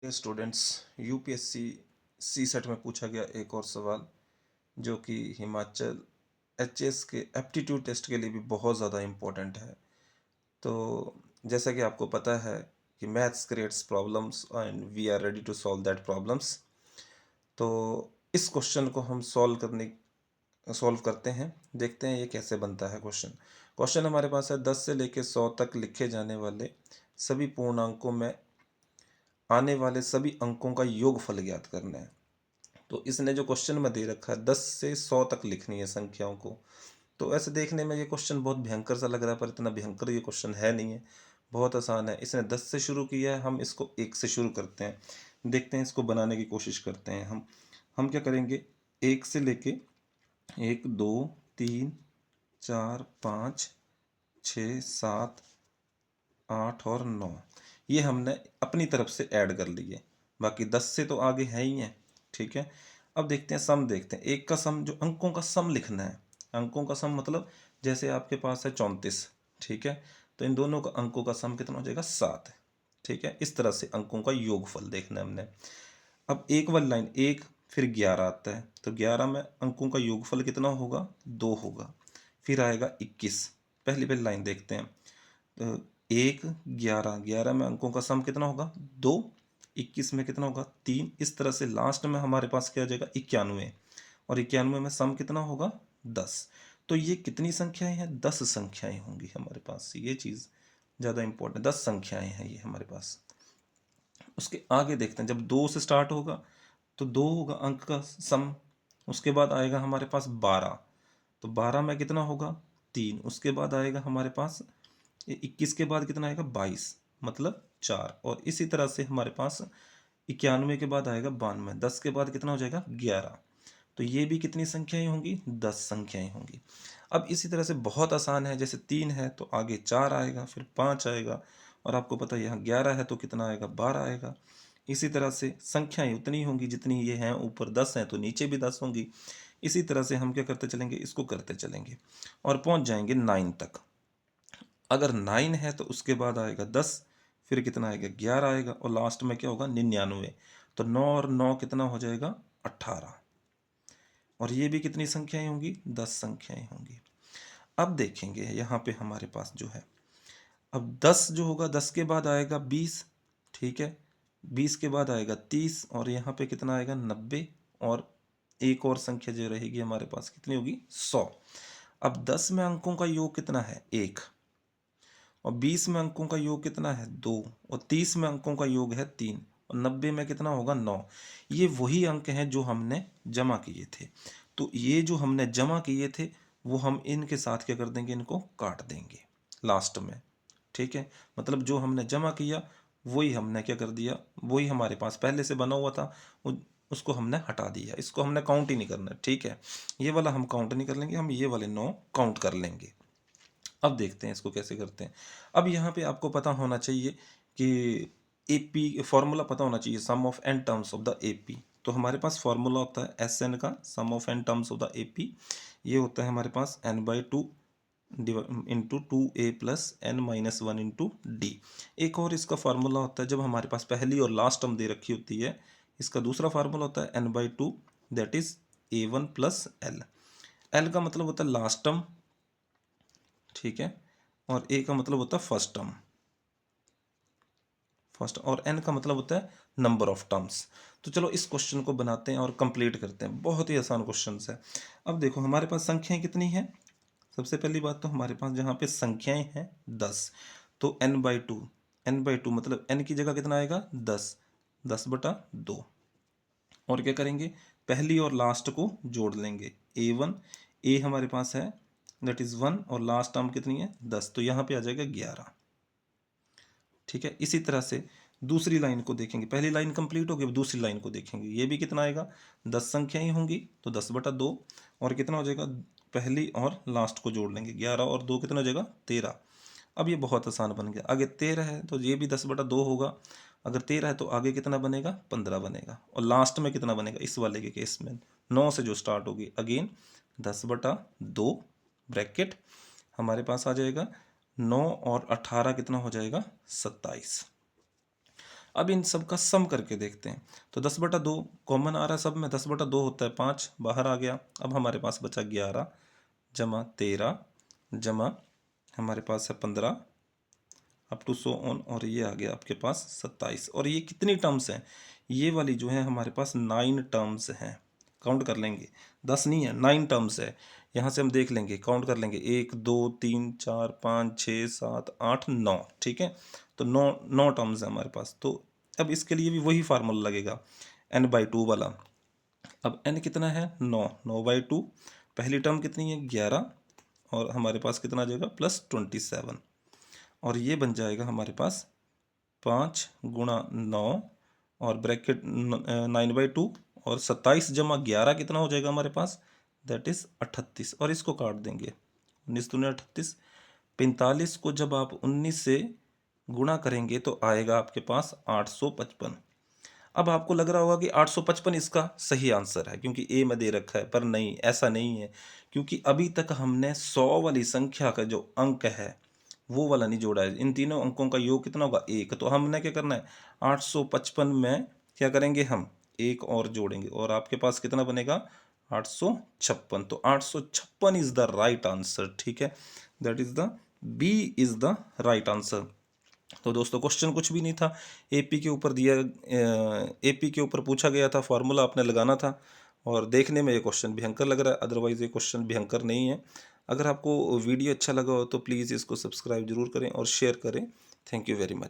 Students, UPSC CSAT में पूछा गया एक और सवाल जो कि हिमाचल एचएस के एप्टीट्यूड टेस्ट के लिए भी बहुत ज़्यादा इम्पोर्टेंट है। तो जैसा कि आपको पता है कि maths creates problems and we are ready to solve that problems. तो इस क्वेश्चन को हम सॉल्व करते हैं। देखते हैं ये कैसे बनता है। क्वेश्चन हमारे पास है 10 से लेकर 100 तक लिखे जाने वाले सभी पूर्णांकों में आने वाले सभी अंकों का योगफल ज्ञात करना है। तो इसने जो क्वेश्चन में दे रखा है 10 से 100 तक लिखनी है संख्याओं को। तो ऐसे देखने में ये क्वेश्चन बहुत भयंकर सा लग रहा है, पर इतना भयंकर ये क्वेश्चन है नहीं है, बहुत आसान है। इसने 10 से शुरू किया है, हम इसको 1 से शुरू करते हैं। देखते हैं, इसको बनाने की कोशिश करते हैं। हम क्या करेंगे, 1 से लेके 1 2 3 4 5 6 7 8 और 9 ये हमने अपनी तरफ से ऐड कर लिए। बाकी 10 से तो आगे है ही है। ठीक है, अब देखते हैं सम। देखते हैं एक का सम, जो अंकों का सम लिखना है। अंकों का सम मतलब जैसे आपके पास है 34, ठीक है, तो इन दोनों का अंकों का सम कितना हो जाएगा, 7। ठीक है, इस तरह से अंकों का योगफल देखना है हमने। अब एक वाली लाइन, एक फिर 11 आता है, तो 11 में अंकों का योगफल कितना होगा, 2 होगा। फिर आएगा 21, पहली पहली लाइन देखते हैं। तो 1 11, 11 में अंकों का सम कितना होगा, 2। 21 में कितना होगा, 3। इस तरह से लास्ट में हमारे पास क्या आ जाएगा, 91, और 91 में सम कितना होगा, 10। तो ये कितनी संख्याएं हैं, 10 संख्याएं होंगी हमारे पास। ये चीज़ ज़्यादा इंपॉर्टेंट, 10 संख्याएं हैं ये हमारे पास। उसके आगे देखते हैं, जब 2 से स्टार्ट होगा तो 2 होगा अंक का सम। उसके बाद आएगा हमारे पास 12, तो 12 में कितना होगा, 3। उसके बाद आएगा हमारे पास 21 के बाद कितना आएगा, 22, मतलब 4। और इसी तरह से हमारे पास 91 के बाद आएगा 92, 10 के बाद कितना हो जाएगा, 11। तो ये भी कितनी संख्याएं होंगी, 10 संख्याएं होंगी। अब इसी तरह से बहुत आसान है, जैसे 3 है तो आगे 4 आएगा, फिर 5 आएगा, और आपको पता है यहाँ 11 है तो कितना आएगा, 12 आएगा। इसी तरह से संख्याएं उतनी होंगी जितनी ये हैं, ऊपर 10 हैं तो नीचे भी 10 होंगी। इसी तरह से हम क्या करते चलेंगे, इसको करते चलेंगे और पहुंच जाएंगे 9 तक। अगर 9 है तो उसके बाद आएगा 10, फिर कितना आएगा, 11 आएगा, और लास्ट में क्या होगा, 99। तो 9 और 9 कितना हो जाएगा, 18। और ये भी कितनी संख्याएं होंगी, 10 संख्याएं होंगी। अब देखेंगे यहाँ पे हमारे पास जो है, अब 10 जो होगा, 10 के बाद आएगा 20, ठीक है, 20 के बाद आएगा 30, और यहाँ पे कितना आएगा, 90। और एक और संख्या जो रहेगी हमारे पास कितनी होगी, 100। अब 10 में अंकों का योग कितना है, 1। और 20 में अंकों का योग कितना है, 2। और 30 में अंकों का योग है 3। और 90 में कितना होगा, 9। ये वही अंक हैं जो हमने जमा किए थे। तो ये जो हमने जमा किए थे वो हम इनके साथ क्या कर देंगे, इनको काट देंगे लास्ट में। ठीक है, मतलब जो हमने जमा किया वही हमने क्या कर दिया, वही हमारे पास पहले से बना हुआ था, उसको हमने हटा दिया। इसको हमने काउंट ही नहीं करना। ठीक है, ये वाला हम काउंट नहीं कर लेंगे, हम ये वाले 9 काउंट कर लेंगे। अब देखते हैं इसको कैसे करते हैं। अब यहाँ पे आपको पता होना चाहिए कि एपी फॉर्मूला पता होना चाहिए, sum of n terms of the AP. तो हमारे पास फॉर्मूला होता है एस एन का, sum of n terms of the AP. ये होता है हमारे पास n/2 into 2a plus n-1 into d. एक और इसका फार्मूला होता है, जब हमारे पास पहली और लास्ट टर्म दे रखी होती है, इसका दूसरा फार्मूला होता है n/2, that is a1 plus L. L का मतलब होता है लास्ट टर्म, ठीक है, और ए का मतलब होता है फर्स्ट टर्म, फर्स्ट, और एन का मतलब होता है नंबर ऑफ टर्म्स। तो चलो इस क्वेश्चन को बनाते हैं और कंप्लीट करते हैं। बहुत ही आसान क्वेश्चन है। अब देखो हमारे पास संख्याएं कितनी हैं। सबसे पहली बात तो हमारे पास जहाँ पे संख्याएं हैं 10, तो n/2, n/2 मतलब n की जगह कितना आएगा, 10, 10/2। और क्या करेंगे, पहली और लास्ट को जोड़ लेंगे, a1, ए हमारे पास है दैट इज 1, और लास्ट टर्म कितनी है, 10, तो यहाँ पे आ जाएगा 11। ठीक है, इसी तरह से दूसरी लाइन को देखेंगे, पहली लाइन कंप्लीट हो गई, अब दूसरी लाइन को देखेंगे, ये भी कितना आएगा, 10 संख्या ही होंगी, तो 10/2, और कितना हो जाएगा, पहली और लास्ट को जोड़ लेंगे, 11 और 2 कितना हो जाएगा, 13। अब ये बहुत आसान बन गया। आगे 13 है तो ये भी 10/2 होगा। अगर 13 है तो आगे कितना बनेगा, 15 बनेगा। और लास्ट में कितना बनेगा, इस वाले के केस में 9 से जो स्टार्ट होगी, अगेन 10/2 ब्रैकेट हमारे पास आ जाएगा, 9 और 18 कितना हो जाएगा, 27। अब इन सब का सम करके देखते हैं। तो 10/2 कॉमन आ रहा है सब में, 10/2 होता है 5, बाहर आ गया। अब हमारे पास बचा 11 जमा 13 जमा हमारे पास है 15 अप टू सो ऑन, और ये आ गया आपके पास 27। और ये कितनी टर्म्स हैं, ये वाली जो है हमारे पास 9 टर्म्स हैं। काउंट कर लेंगे, 10 नहीं है, 9 टर्म्स है। यहाँ से हम देख लेंगे, काउंट कर लेंगे, 1 2 3 4 5 6 7 8 9, ठीक है। तो 9 टर्म्स है हमारे पास। तो अब इसके लिए भी वही फार्मूला लगेगा, n/2 वाला। अब n कितना है, 9, 9/2। पहली टर्म कितनी है, 11, और हमारे पास कितना आ जाएगा, +27। और ये बन जाएगा हमारे पास 5 गुणा 9 और ब्रैकेट 9/2, और 27 जमा 11 कितना हो जाएगा हमारे पास, दैट इज 38। और इसको काट देंगे, 19 दूनी 38। 45 को जब आप 19 से गुणा करेंगे तो आएगा आपके पास 855। अब आपको लग रहा होगा कि 855 इसका सही आंसर है, क्योंकि ए में दे रखा है, पर नहीं, ऐसा नहीं है। क्योंकि अभी तक हमने 100 वाली संख्या का जो अंक है वो वाला नहीं जोड़ा है। इन तीनों अंकों का योग कितना होगा, 1। तो हमने क्या करना है, 855 में क्या करेंगे, हम एक और जोड़ेंगे, और आपके पास कितना बनेगा, 856। तो 856 इज द राइट आंसर, ठीक है। That is the B is the right answer. तो दोस्तों क्वेश्चन कुछ भी नहीं था, एपी के ऊपर एपी के ऊपर पूछा गया था, फॉर्मूला आपने लगाना था। और देखने में ये क्वेश्चन भयंकर लग रहा है, अदरवाइज ये क्वेश्चन भयंकर नहीं है। अगर आपको वीडियो अच्छा लगा हो तो प्लीज़ इसको सब्सक्राइब जरूर करें और शेयर करें। Thank you very much.